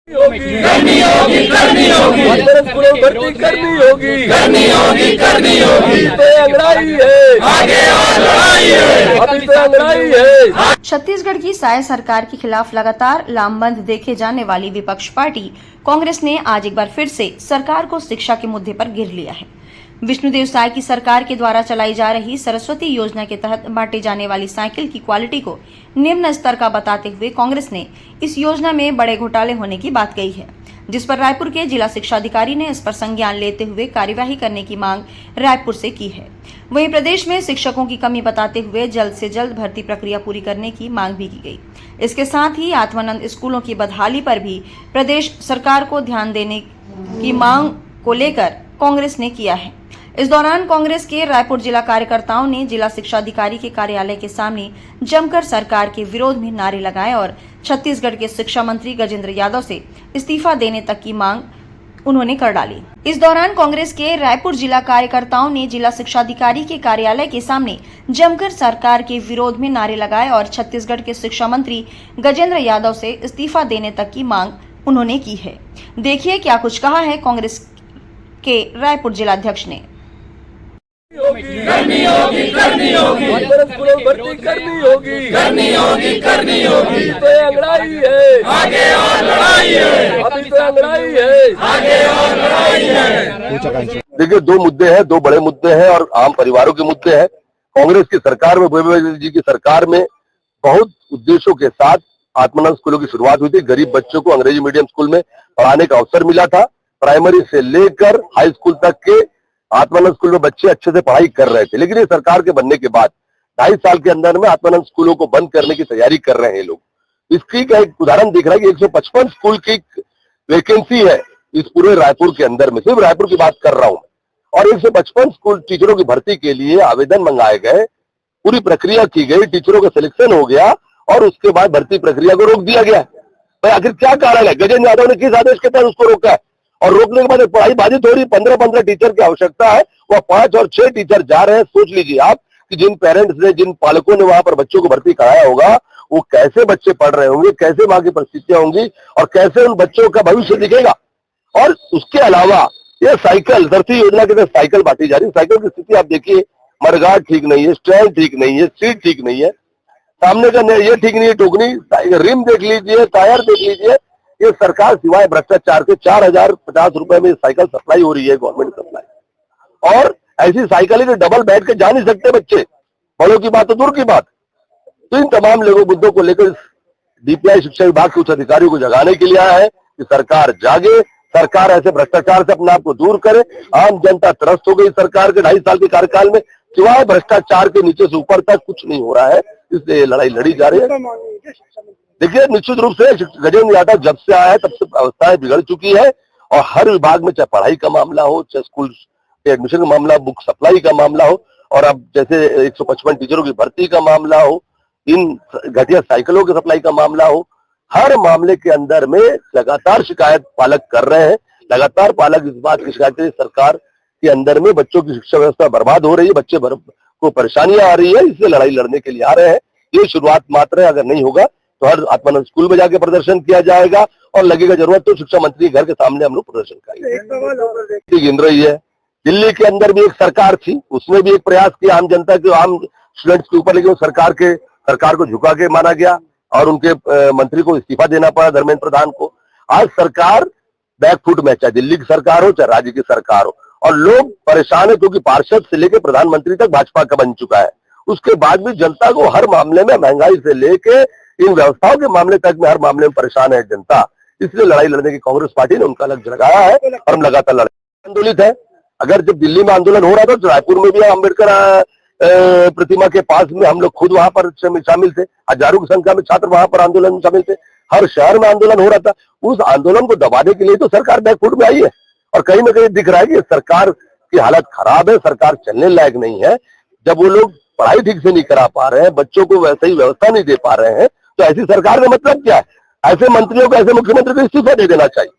करनी होगी भर्ती करनी होगी तो अंगड़ाई है, आगे और लड़ाई है, अभी तो अंगड़ाई है। छत्तीसगढ़ की साय सरकार के खिलाफ लगातार लामबंद देखे जाने वाली विपक्ष पार्टी कांग्रेस ने आज एक बार फिर से सरकार को शिक्षा के मुद्दे पर घेर लिया है। विष्णुदेव साय की सरकार के द्वारा चलाई जा रही सरस्वती योजना के तहत बांटे जाने वाली साइकिल की क्वालिटी को निम्न स्तर का बताते हुए कांग्रेस ने इस योजना में बड़े घोटाले होने की बात कही है, जिस पर रायपुर के जिला शिक्षा अधिकारी ने इस पर संज्ञान लेते हुए कार्यवाही करने की मांग रायपुर से की है। वहीं प्रदेश में शिक्षकों की कमी बताते हुए जल्द से जल्द भर्ती प्रक्रिया पूरी करने की मांग भी की गई। इसके साथ ही आत्मानंद स्कूलों की बदहाली पर भी प्रदेश सरकार को ध्यान देने की मांग को लेकर कांग्रेस ने किया है। इस दौरान कांग्रेस के रायपुर जिला कार्यकर्ताओं ने जिला शिक्षा अधिकारी के कार्यालय के सामने जमकर सरकार के विरोध में नारे लगाए और छत्तीसगढ़ के शिक्षा मंत्री गजेंद्र यादव से इस्तीफा देने तक की मांग उन्होंने कर डाली। इस दौरान कांग्रेस के रायपुर जिला कार्यकर्ताओं ने जिला शिक्षा अधिकारी के कार्यालय के सामने जमकर सरकार के विरोध में नारे लगाए और छत्तीसगढ़ के शिक्षा मंत्री गजेंद्र यादव से इस्तीफा देने तक की मांग उन्होंने की है। देखिए क्या कुछ कहा है कांग्रेस के रायपुर जिलाध्यक्ष ने। करनी होगी भर्ती करनी होगी तो अंगड़ाई है, आगे और लड़ाई है, अभी तो अंगड़ाई है, आगे और लड़ाई है। देखिए, दो मुद्दे हैं, दो बड़े मुद्दे हैं और आम परिवारों के मुद्दे हैं। कांग्रेस की सरकार में, भूपेश जी की सरकार में बहुत उद्देश्यों के साथ आत्मानंद स्कूलों की शुरुआत हुई थी। गरीब बच्चों को अंग्रेजी मीडियम स्कूल में पढ़ाने का अवसर मिला था। प्राइमरी से लेकर हाई स्कूल तक के आत्मानंद स्कूल में बच्चे अच्छे से पढ़ाई कर रहे थे, लेकिन ये सरकार के बनने के बाद 2.5 साल के अंदर में आत्मानंद स्कूलों को बंद करने की तैयारी कर रहे हैं लोग। इसकी का एक उदाहरण दिख रहा है कि 155 स्कूल की वैकेंसी है इस पूरे रायपुर के अंदर में, सिर्फ रायपुर की बात कर रहा हूं, और 155 स्कूल टीचरों की भर्ती के लिए आवेदन मंगाए गए, पूरी प्रक्रिया की गई, टीचरों का सिलेक्शन हो गया और उसके बाद भर्ती प्रक्रिया को रोक दिया गया। तो आखिर क्या कारण है? गजेंद्र यादव ने किस आदेश के तहत उसको रोका है? और रोकने के बाद पढ़ाई बाधित हो रही, 15-15 टीचर की आवश्यकता है, वह 5 और 6 टीचर जा रहे हैं। सोच लीजिए आप कि जिन पेरेंट्स ने, जिन पालकों ने वहां पर बच्चों को भर्ती कराया होगा, वो कैसे बच्चे पढ़ रहे होंगे, कैसे वहां की परिस्थितियां होंगी और कैसे उन बच्चों का भविष्य दिखेगा। और उसके अलावा ये साइकिल, धरती योजना के तहत साइकिल बांटी जा रही है। साइकिल की स्थिति आप देखिए, मडगार्ड ठीक नहीं है, स्टैंड ठीक नहीं है, सीट ठीक नहीं है, सामने का ये ठीक नहीं है, टोकनी, रिम देख लीजिए, टायर देख लीजिए। ये सरकार सिवाय भ्रष्टाचार के 4050 रुपए में साइकिल सप्लाई हो रही है, गवर्नमेंट सप्लाई। और ऐसी साइकिल है कि डबल बैठ के जा नहीं सकते बच्चे, बड़ों की बात तो दूर की बात। तो इन तमाम लोगों मुद्दों को लेकर डीपीआई शिक्षा विभाग के उच्च अधिकारियों को जगाने के लिए आया है कि सरकार जागे, सरकार ऐसे भ्रष्टाचार से अपने आप को दूर करे। आम जनता त्रस्त हो गई सरकार के 2.5 साल के कार्यकाल में, सिवाय भ्रष्टाचार के नीचे से ऊपर तक कुछ नहीं हो रहा है, इसलिए लड़ाई लड़ी जा रही है। देखिए, निश्चित रूप से गजेंद्र यादव जब से आया है तब से अवस्थाएं बिगड़ चुकी है और हर विभाग में, चाहे पढ़ाई का मामला हो, चाहे स्कूल एडमिशन का मामला, बुक सप्लाई का मामला हो, और अब जैसे 155 टीचरों की भर्ती का मामला हो, इन घटिया साइकिलों की सप्लाई का मामला हो, हर मामले के अंदर में लगातार शिकायत पालक कर रहे हैं। लगातार पालक इस बात की शिकायत कर रहे हैं, सरकार के अंदर में बच्चों की शिक्षा व्यवस्था बर्बाद हो रही है, बच्चे को परेशानियां आ रही है, इससे लड़ाई लड़ने के लिए आ रहे हैं। ये शुरुआत मात्र है, अगर नहीं होगा तो हर आत्मानंद स्कूल में जाके प्रदर्शन किया जाएगा और लगेगा जरूरत तो शिक्षा मंत्री के घर के सामने हम लोग प्रदर्शन करेंगे। गिन रही है, दिल्ली के अंदर भी एक सरकार थी, उसने भी एक प्रयास किया आम जनता के, आम स्टूडेंट्स के ऊपर, लेकिन सरकार को झुका के माना गया और उनके मंत्री को इस्तीफा देना पड़ा, धर्मेंद्र प्रधान को। आज सरकार बैकफुट में, चाहे दिल्ली की सरकार हो, चाहे राज्य की सरकार हो, और लोग परेशान है क्योंकि पार्षद से लेकर प्रधानमंत्री तक भाजपा का बन चुका है। उसके बाद भी जनता को हर मामले में, महंगाई से लेके इन व्यवस्थाओं के मामले तक में, हर मामले में परेशान है जनता। इसलिए लड़ाई लड़ने की कांग्रेस पार्टी ने उनका लक्ष्य लगाया है और हम लगातार लड़ाई आंदोलित है। अगर जब दिल्ली में आंदोलन हो रहा था तो रायपुर में भी अम्बेडकर प्रतिमा के पास में हम लोग खुद वहां पर शामिल थे, हजारों की संख्या में छात्र वहां पर आंदोलन में शामिल थे, हर शहर में आंदोलन हो रहा था। उस आंदोलन को दबाने के लिए तो सरकार बैकफुट में आई है और कहीं ना कहीं दिख रहा है कि सरकार की हालत खराब है, सरकार चलने लायक नहीं है। जब वो लोग पढ़ाई ठीक से नहीं करा पा रहे हैं, बच्चों को वैसे ही व्यवस्था नहीं दे पा रहे हैं, तो ऐसी सरकार का मतलब क्या है? ऐसे मंत्रियों को, ऐसे मुख्यमंत्री को इस्तीफा दे देना चाहिए।